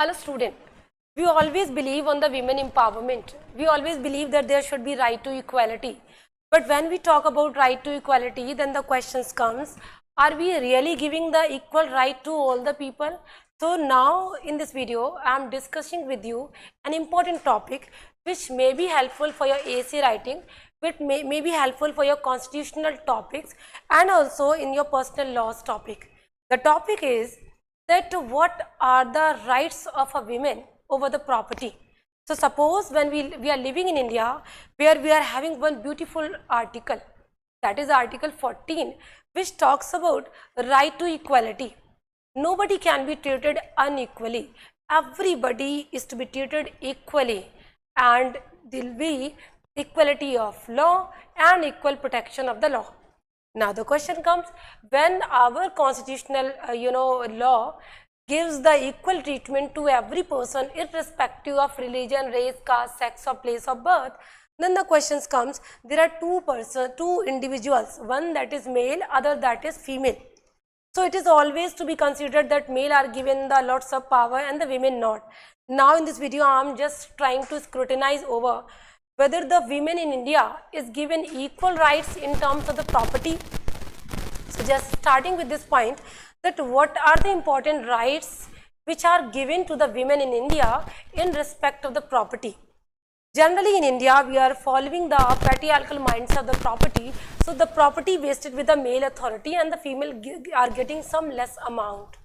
Hello student, we always believe on the women empowerment. We always believe that there should be right to equality. But when we talk about right to equality, then the questions comes, are we really giving the equal right to all the people? So now in this video, I am discussing with you an important topic which may be helpful for your essay writing, which may be helpful for your constitutional topics and also in your personal laws topic. The topic is that what are the rights of a woman over the property. So suppose when we are living in India, where we are having one beautiful article, that is article 14, which talks about right to equality. Nobody can be treated unequally. Everybody is to be treated equally, and there will be equality of law and equal protection of the law. Now the question comes, when our constitutional law gives the equal treatment to every person irrespective of religion, race, caste, sex or place of birth, then the questions comes, there are two individuals, one that is male, other that is female. So it is always to be considered that male are given the lots of power and the women not. Now in this video I am just trying to scrutinize over whether the women in India is given equal rights in terms of the property. So just starting with this point, that what are the important rights which are given to the women in India in respect of the property. Generally in India, we are following the patriarchal minds of the property. So the property vested with the male authority and the female are getting some less amount.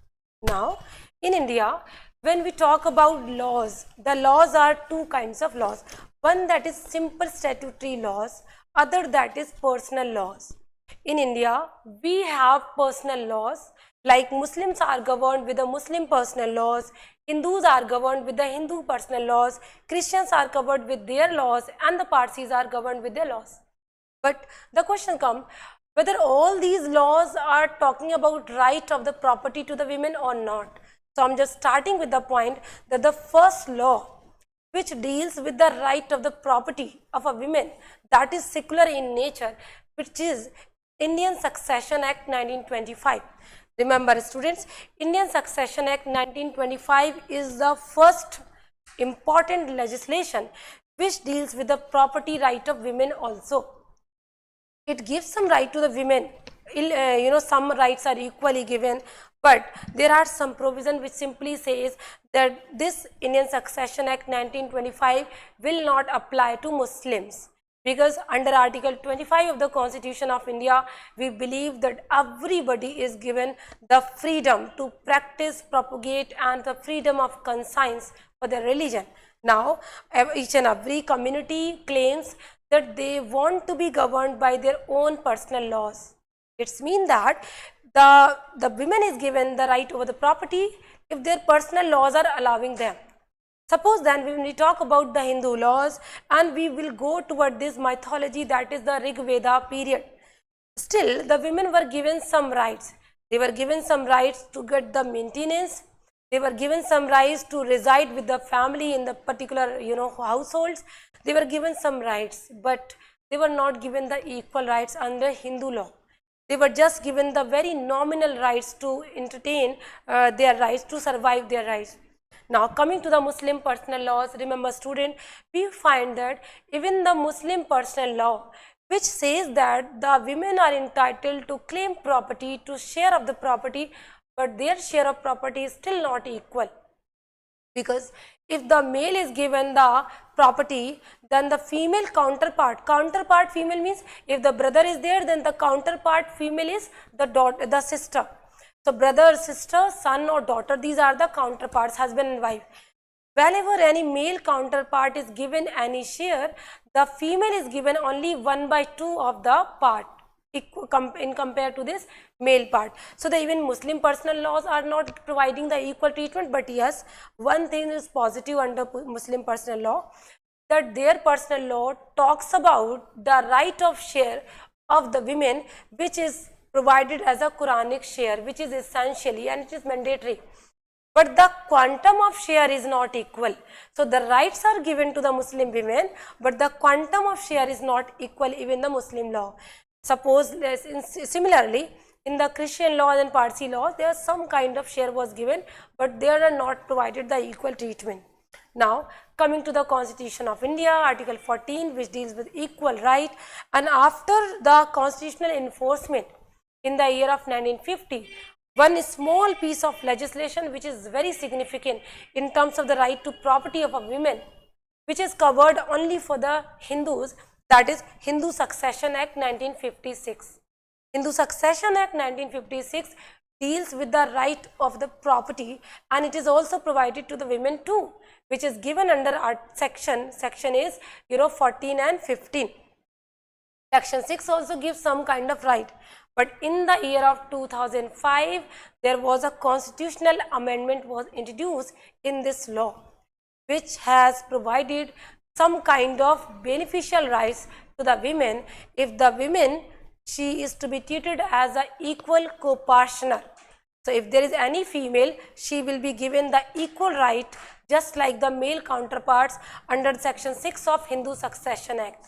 Now in India, when we talk about laws, the laws are two kinds of laws. One that is simple statutory laws, other that is personal laws. In India, we have personal laws, like Muslims are governed with the Muslim personal laws, Hindus are governed with the Hindu personal laws, Christians are covered with their laws, and the Parsis are governed with their laws. But the question comes, whether all these laws are talking about right of the property to the women or not. So I am just starting with the point that the first law which deals with the right of the property of a woman, that is secular in nature, which is Indian Succession Act 1925. Remember students, Indian Succession Act 1925 is the first important legislation which deals with the property right of women also. It gives some right to the women, some rights are equally given, but there are some provision which simply says that this Indian Succession Act 1925 will not apply to Muslims. Because under Article 25 of the Constitution of India, we believe that everybody is given the freedom to practice, propagate and the freedom of conscience for their religion. Now, each and every community claims that they want to be governed by their own personal laws. It's mean that the women is given the right over the property if their personal laws are allowing them. Suppose then when we talk about the Hindu laws and we will go toward this mythology, that is the Rig Veda period. Still the women were given some rights. They were given some rights to get the maintenance. They were given some rights to reside with the family in the particular households. They were given some rights, but they were not given the equal rights under Hindu law. They were just given the very nominal rights to entertain their rights, to survive their rights. Now coming to the Muslim personal laws, remember student, we find that even the Muslim personal law, which says that the women are entitled to claim property, to share of the property, but their share of property is still not equal. Because if the male is given the property, then the female counterpart female means if the brother is there, then the counterpart female is the sister. So brother, sister, son or daughter, these are the counterparts, husband and wife. Whenever any male counterpart is given any share, the female is given only 1/2 of the part in compared to this male part. So the even Muslim personal laws are not providing the equal treatment, but yes, one thing is positive under Muslim personal law, that their personal law talks about the right of share of the women, which is provided as a Quranic share, which is essentially and it is mandatory. But the quantum of share is not equal. So the rights are given to the Muslim women, but the quantum of share is not equal even the Muslim law. Suppose similarly In the Christian laws and Parsi laws, there some kind of share was given, but they are not provided the equal treatment. Now, coming to the Constitution of India, Article 14, which deals with equal right, and after the constitutional enforcement in the year of 1950, one small piece of legislation which is very significant in terms of the right to property of a woman, which is covered only for the Hindus, that is Hindu Succession Act 1956. Hindu Succession Act 1956 deals with the right of the property, and it is also provided to the women too, which is given under our section is 14 and 15. Section 6 also gives some kind of right, but in the year of 2005 there was a constitutional amendment was introduced in this law, which has provided some kind of beneficial rights to the women if the women she is to be treated as an equal co-partner. So if there is any female, she will be given the equal right just like the male counterparts under section 6 of Hindu Succession Act.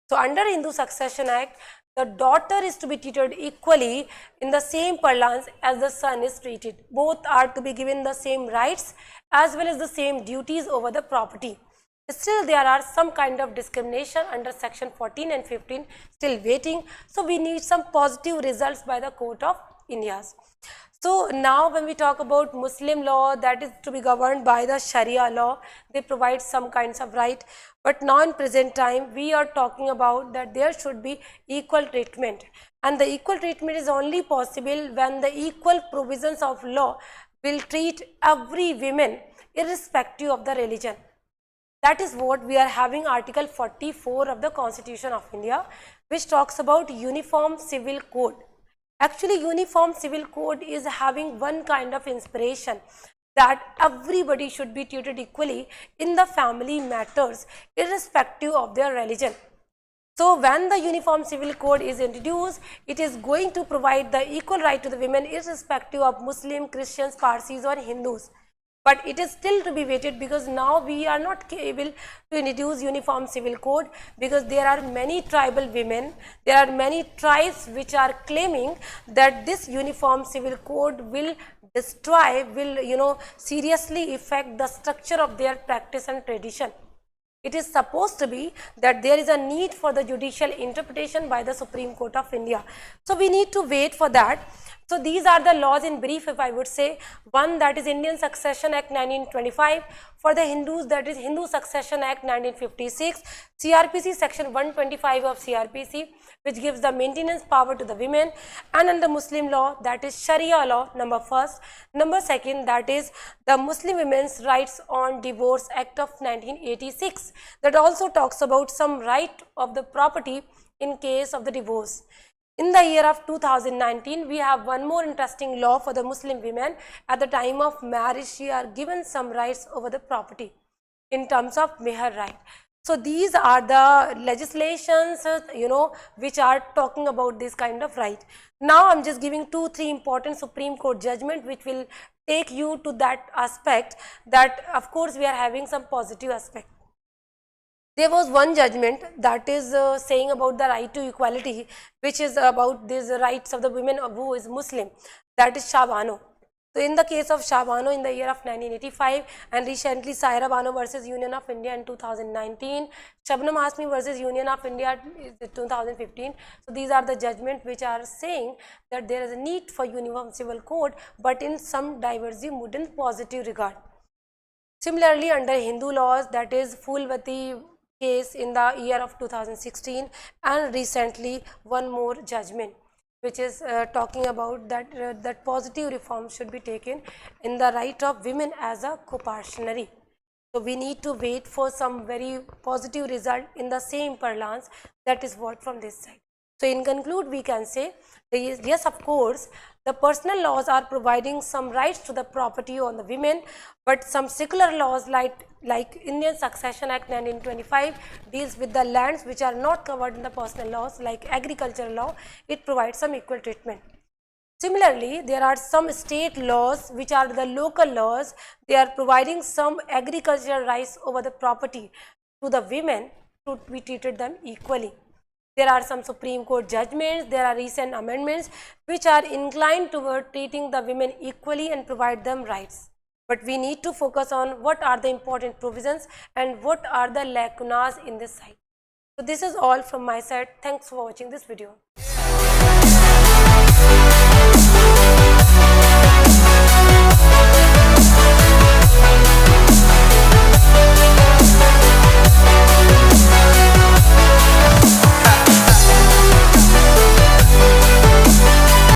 So under Hindu Succession Act, the daughter is to be treated equally in the same parlance as the son is treated. Both are to be given the same rights as well as the same duties over the property. Still there are some kind of discrimination under section 14 and 15 still waiting. So we need some positive results by the Court of India. So now when we talk about Muslim law, that is to be governed by the Sharia law, they provide some kinds of right. But now in present time, we are talking about that there should be equal treatment. And the equal treatment is only possible when the equal provisions of law will treat every woman irrespective of the religion. That is what we are having Article 44 of the Constitution of India, which talks about Uniform Civil Code. Actually, Uniform Civil Code is having one kind of inspiration that everybody should be treated equally in the family matters irrespective of their religion. So when the Uniform Civil Code is introduced, it is going to provide the equal right to the women irrespective of Muslim, Christians, Parsis or Hindus. But it is still to be waited because now we are not able to introduce Uniform Civil Code because there are many tribal women, there are many tribes which are claiming that this Uniform Civil Code will destroy, will seriously affect the structure of their practice and tradition. It is supposed to be that there is a need for the judicial interpretation by the Supreme Court of India. So we need to wait for that. So these are the laws in brief, if I would say. One, that is Indian Succession Act 1925. For the Hindus, that is Hindu Succession Act 1956. CRPC section 125 of CRPC, which gives the maintenance power to the women. And under Muslim law, that is Sharia law, number first. Number second, that is the Muslim Women's Rights on Divorce Act of 1986. That also talks about some right of the property in case of the divorce. In the year of 2019, we have one more interesting law for the Muslim women. At the time of marriage, she are given some rights over the property in terms of meher right. So these are the legislations, which are talking about this kind of right. Now I'm just giving 2-3 important Supreme Court judgment which will take you to that aspect that of course we are having some positive aspect. There was one judgment that is saying about the right to equality, which is about these rights of the women who is Muslim, that is Shah Bano. So in the case of Shah Bano in the year of 1985 and recently Saira Bano versus Union of India in 2019, Shabnam Hasmi versus Union of India is 2015. So these are the judgments which are saying that there is a need for Uniform Civil Code, but in some divergent positive regard. Similarly, under Hindu laws, that is Phulvati case in the year of 2016, and recently one more judgment which is talking about that positive reforms should be taken in the right of women as a co-partnership. So we need to wait for some very positive result in the same parlance. That is what from this side. So in conclude, we can say yes, of course, the personal laws are providing some rights to the property on the women, but some secular laws like Indian Succession Act 1925 deals with the lands which are not covered in the personal laws, like agricultural law. It provides some equal treatment. Similarly, there are some state laws which are the local laws. They are providing some agricultural rights over the property to the women to be treated them equally. There are some Supreme Court judgments, there are recent amendments which are inclined toward treating the women equally and provide them rights. But we need to focus on what are the important provisions and what are the lacunas in this side. So this is all from my side. Thanks for watching this video.